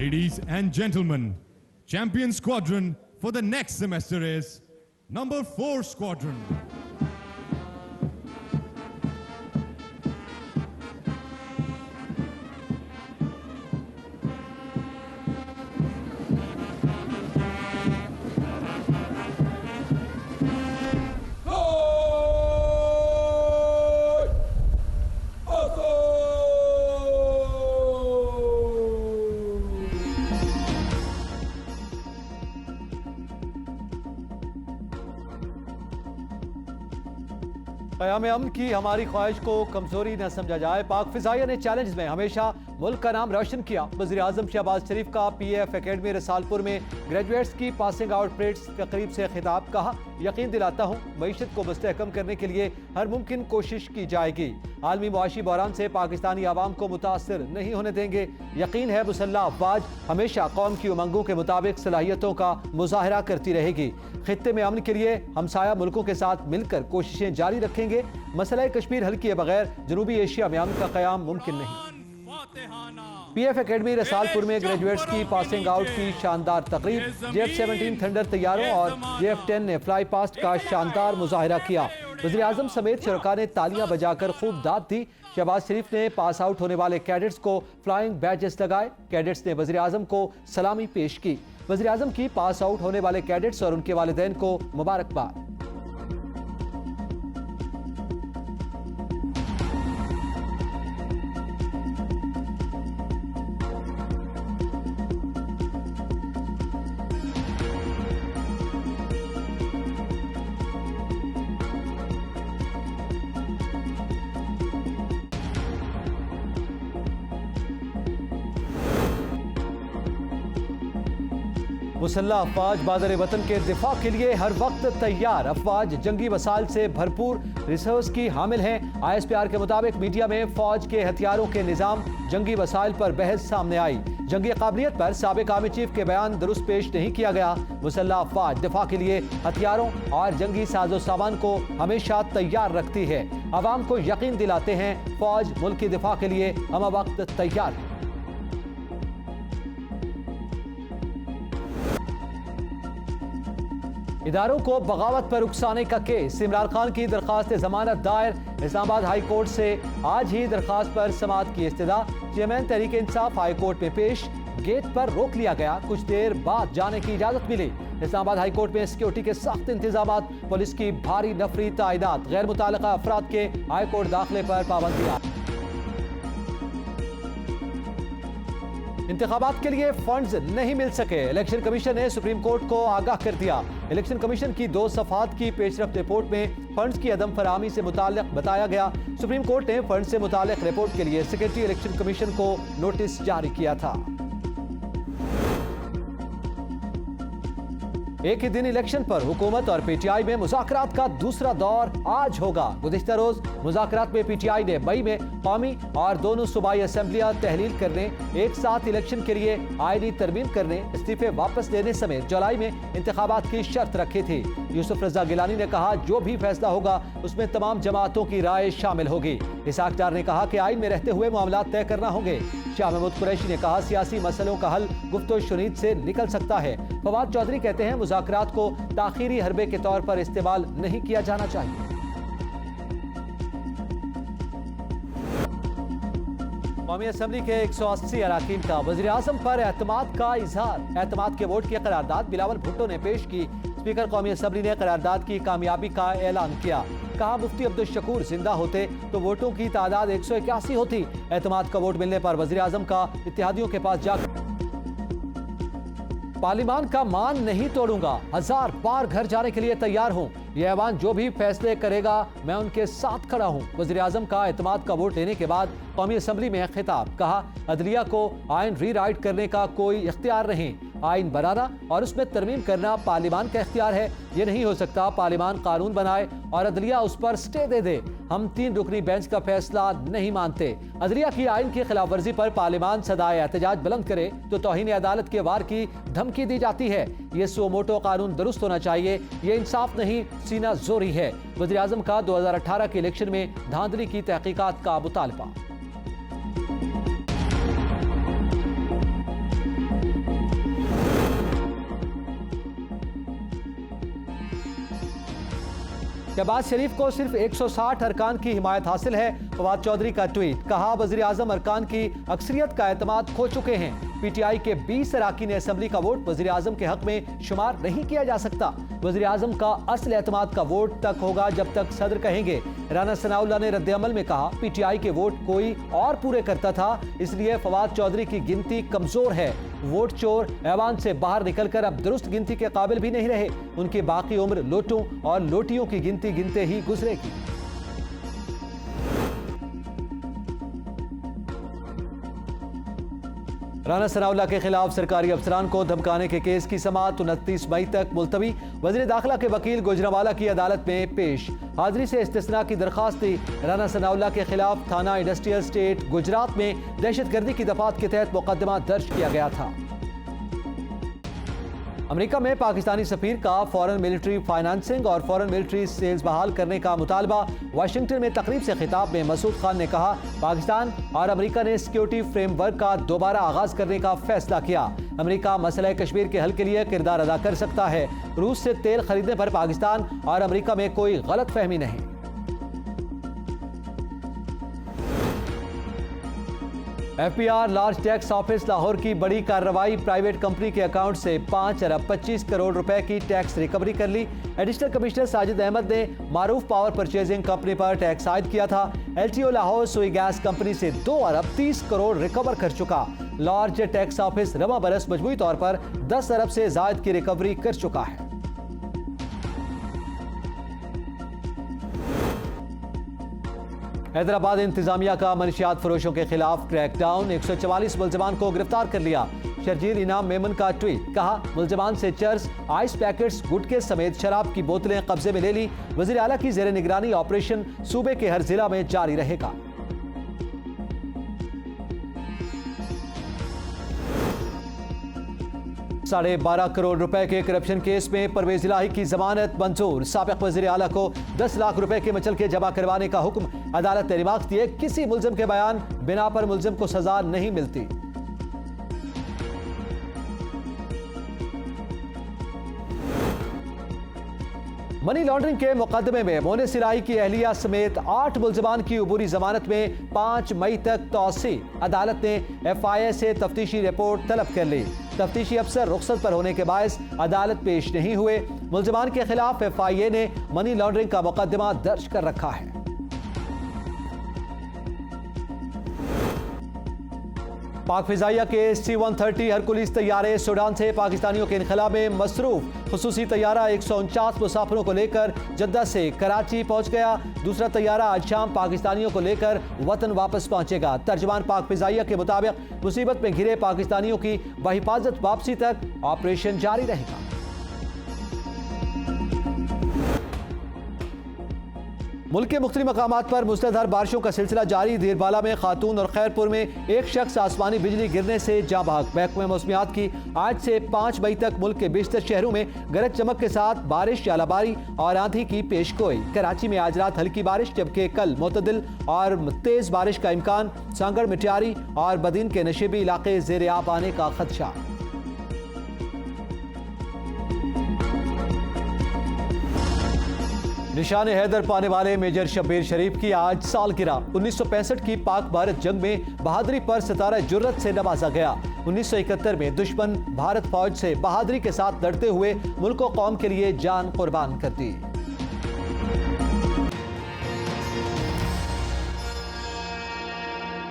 Ladies and gentlemen, champion squadron for the next semester is number 4 squadron. क़याम अमन की हमारी ख्वाहिश को कमजोरी न समझा जाए। पाक फिजाइया ने चैलेंज में हमेशा मुल्क का नाम रोशन किया। वज़ीर आज़म शहबाज शरीफ का PF अकेडमी रसालपुर में ग्रेजुएट्स की पासिंग आउट परेड तकरीब से खिताब। कहा, यकीन दिलाता हूँ मईशत को मुस्तहकम करने के लिए हर मुमकिन कोशिश की जाएगी। आलमी मुआशी बहरान से पाकिस्तानी आवाम को मुतासर नहीं होने देंगे। यकीन है मुसल्लह अफवाज हमेशा कौम की उमंगों के मुताबिक सलाहियतों का मुजाहरा करती रहेगी। खित्ते में अमन के लिए हमसाया मुल्कों के साथ मिलकर कोशिशें जारी रखेंगे। मसला कश्मीर हल किए बगैर जनूबी एशिया में अमन का क़याम मुमकिन नहीं। PF अकेडमी रसालपुर में ग्रेजुएट्स की पासिंग आउट की शानदार तकरीब। JF-17 थंडर तैयारों और JF-10 ने फ्लाई पास्ट का शानदार मुजाहिरा किया। वज़ीर आज़म समेत शुरका ने तालियां बजाकर खूब दाद दी। शहबाज शरीफ ने पास आउट होने वाले कैडेट्स को फ्लाइंग बैजेस लगाए। कैडेट्स ने वज़ीर आज़म को सलामी पेश की। वज़ीर आज़म की पास आउट होने वाले कैडेट्स और उनके वालिदैन को मुबारकबाद। मुसल्लह अफवाज बादर वतन के दिफा के लिए हर वक्त तैयार। अफवाज जंगी वसाइल से भरपूर रिसोर्स की हामिल हैं। ISPR के मुताबिक मीडिया में फौज के हथियारों के निज़ाम जंगी वसाइल पर बहस सामने आई। जंगी काबिलियत पर साबिक आर्मी चीफ के बयान दुरुस्त पेश नहीं किया गया। मुसल्लह अफवाज दिफा के लिए हथियारों और जंगी साजो सामान को हमेशा तैयार रखती है। अवाम को यकीन दिलाते हैं फौज मुल्क की दिफा के लिए हम वक्त तैयार है। इदारों को बगावत पर उकसाने का केस। इमरान खान की दरखास्त जमानत दायर। इस्लामाबाद हाई कोर्ट से आज ही दरखास्त पर समाअत की इस्तदा। Chairman Tehreek Insaf high court में पेश। गेट पर रोक लिया गया। कुछ देर बाद जाने की इजाजत मिली। इस्लामाबाद हाई कोर्ट में सिक्योरिटी के सख्त इंतजाम, पुलिस की भारी नफरी तायदाद, गैर मुताल्लिका अफराद के हाई कोर्ट दाखिले पर पाबंदियां। इंतखाबात के लिए फंड्स नहीं मिल सके। इलेक्शन कमीशन ने सुप्रीम कोर्ट को आगाह कर दिया। इलेक्शन कमीशन की 2 सफ़ात की पेशरफ्त रिपोर्ट में फंड्स की अदम फराहमी से मुताल्लिक बताया गया। सुप्रीम कोर्ट ने फंड से मुताल्लिक रिपोर्ट के लिए सेक्रेटरी इलेक्शन कमीशन को नोटिस जारी किया था। एक ही दिन इलेक्शन पर हुकूमत और PTI में मुज़ाकरात का दूसरा दौर आज होगा। गुज़िश्ता रोज मुज़ाकरात में PTI ने मई में कौमी और दोनों सूबाई असेंबलियां तहलील करने, एक साथ इलेक्शन के लिए आईनी तरमीम करने, इस्तीफे वापस लेने समेत जुलाई में इंतखाबात की शर्त रखी थी। यूसुफ रजा गिलानी ने कहा, जो भी फैसला होगा उसमें तमाम जमातों की राय शामिल होगी। इसाक डार ने कहा कि आइन में रहते हुए मामला तय करना होंगे। शाह महमूद कुरैशी ने कहा, सियासी मसलों का हल गुफ्तो शुनीद से निकल सकता है। फवाद चौधरी कहते हैं, मुज़ाकरात को ताखीरी हरबे के तौर पर इस्तेमाल नहीं किया जाना चाहिए। कौमी असम्बली के 180 अरकान का वज़ीर आज़म पर एतमाद का इजहार। एतमाद के वोट की करारदाद बिलावल भुट्टो ने पेश की। स्पीकर कौमी असम्बली ने करारदाद की कामयाबी का ऐलान किया। कहा, मुफ्ती अब्दुल शकूर जिंदा होते तो वोटों की तादाद 181 होती। एतमाद का वोट मिलने पर वज़ीर आज़म का इत्तेहादियों के पास जाकर पार्लिमान का मान नहीं तोड़ूंगा, 1000 बार घर जाने के लिए तैयार हूं। यह ऐवान जो भी फैसले करेगा मैं उनके साथ खड़ा हूं। वज़ीर आज़म का एतमाद का वोट लेने के बाद कौमी असम्बली में खिताब। कहा, अदलिया को आइन रीराइट करने का कोई इख्तियार नहीं। आइन बनाना और उसमें तरमीम करना पार्लिमान का इख्तियार है। ये नहीं हो सकता पार्लिमान कानून बनाए और अदलिया उस पर स्टे दे दे। हम 3 रुकनी बेंच का फैसला नहीं मानते। अदलिया की आइन की खिलाफ वर्जी पर पार्लिमान सदाए एहतजाज बुलंद करे तो तौहीन अदालत के वार की धमकी दी जाती है। ये सो मोटो कानून दुरुस्त होना चाहिए। ये इंसाफ नहीं, सीना जोरी है। वज़ीर आज़म का 2018 के इलेक्शन में धांधली की तहकीकात का मुतालबा। शहबाज शरीफ को सिर्फ 160 अरकान की हिमायत हासिल है। फवाद चौधरी का ट्वीट, कहा वज़ीर आज़म अरकान की अक्सरियत का एतमाद खो चुके हैं। पीटीआई के 20 अराकीन असेंबली का वोट वज़ीर आज़म के हक में शुमार नहीं किया जा सकता। वज़ीर आज़म का असल एतमाद का वोट तक होगा जब तक सदर कहेंगे। राना सनाउल्लाह ने रद्द अमल में कहा, पीटीआई के वोट कोई और पूरे करता था, इसलिए फवाद चौधरी की गिनती कमजोर है। वोट चोर ऐवान से बाहर निकलकर अब दुरुस्त गिनती के काबिल भी नहीं रहे। उनकी बाकी उम्र लोटों और लोटियों की गिनती गिनते ही गुजरेगी। राना सनाउल्लाह के खिलाफ सरकारी अफसरान को धमकाने के केस की समाअत 29 मई तक मुलतवी। वज़ीर दाखिला के वकील गुजरांवाला की अदालत में पेश। हाजिरी से इस्तिस्ना की दरखास्त थी। राना सनाउल्लाह के खिलाफ थाना इंडस्ट्रियल स्टेट गुजरात में दहशतगर्दी की दफात के तहत मुकदमा दर्ज किया गया था। अमेरिका में पाकिस्तानी सफीर का फॉरेन मिलिट्री फाइनेंसिंग और फॉरेन मिलिट्री सेल्स बहाल करने का मुतालबा। वाशिंगटन में तकरीब से खिताब में मसूद खान ने कहा, पाकिस्तान और अमेरिका ने सिक्योरिटी फ्रेमवर्क का दोबारा आगाज करने का फैसला किया। अमेरिका मसला कश्मीर के हल के लिए किरदार अदा कर सकता है। रूस से तेल खरीदने पर पाकिस्तान और अमेरिका में कोई गलत फहमी नहीं। FBR large tax office Lahore की बड़ी कार्रवाई। प्राइवेट कंपनी के अकाउंट से 5 अरब 25 करोड़ रुपए की टैक्स रिकवरी कर ली। एडिशनल कमिश्नर साजिद अहमद ने मारूफ पावर परचेजिंग कंपनी पर टैक्स आयद किया था। एलटीओ लाहौर सुई गैस कंपनी से 2 अरब 30 करोड़ रिकवर कर चुका। लार्ज टैक्स ऑफिस रवा बरस मजमूई तौर पर 10 अरब से जायद की रिकवरी कर चुका है। हैदराबाद इंतजामिया का मनशियात फरोशों के खिलाफ क्रैकडाउन। 144 मुलजमान को गिरफ्तार कर लिया। शर्जील इनाम मेमन का ट्वीट, कहा मुलजमान से चर्स, आइस पैकेट्स, गुटके समेत शराब की बोतलें कब्जे में ले ली। वजीर आला की जेर निगरानी ऑपरेशन सूबे के हर जिला में जारी रहेगा। $12.5 करोड़ रुपए के करप्शन केस में परवेज इलाही की जमानत मंजूर। साबिक वजीर आला को 10 लाख रुपए के मचल के जमा करवाने का हुक्म। अदालत ने रिमार्क दिए, किसी मुलजिम के बयान बिना पर मुलजिम को सजा नहीं मिलती। मनी लॉन्ड्रिंग के मुकदमे में मोनिस इलाही की अहलिया समेत 8 मुलजमान की अबूरी जमानत में 5 मई तक तौसी। अदालत ने FIA से तफ्तीशी रिपोर्ट तलब कर ली। तफ्तीशी अफसर रुखसत पर होने के बायस अदालत पेश नहीं हुए। मुलजमान के खिलाफ FIA ने मनी लॉन्ड्रिंग का मुकदमा दर्ज कर रखा है। पाक फिजाइया के C-130 हरकुलिस तैयारे सूडान से पाकिस्तानियों के इनखला में मसरूफ। खुसूसी तैयारा 149 मुसाफिरों को लेकर जद्दा से कराची पहुंच गया। दूसरा तैयारा आज शाम पाकिस्तानियों को लेकर वतन वापस पहुंचेगा। तर्जमान पाक फिजाइया के मुताबिक मुसीबत में घिरे पाकिस्तानियों की बहिफाजत वापसी तक ऑपरेशन जारी रहेगा। मुल्क के मुख्तलिफ मकामात पर मुसलधार बारिशों का सिलसिला जारी। देरबाला में खातून और खैरपुर में एक शख्स आसमानी बिजली गिरने से जाँ बहक। महकमा मौसमियात की आज से 5 मई तक मुल्क के बेशतर शहरों में गरज चमक के साथ बारिश, जालाबारी और आंधी की पेशगोई। कराची में आज रात हल्की बारिश, जबकि कल मुतदिल और तेज बारिश का इम्कान। सांगड़, मिटियारी और बदीन के नशीबी इलाके ज़ेर आब आने का खदशा। निशान हैदर पाने वाले मेजर शब्बीर शरीफ की आज सालगिरह। 1965 की पाक भारत जंग में बहादुरी पर सितारा जुर्रत से नवाजा गया। 1971 में दुश्मन भारत फौज से बहादुरी के साथ लड़ते हुए मुल्क और कौम के लिए जान कुर्बान कर दी।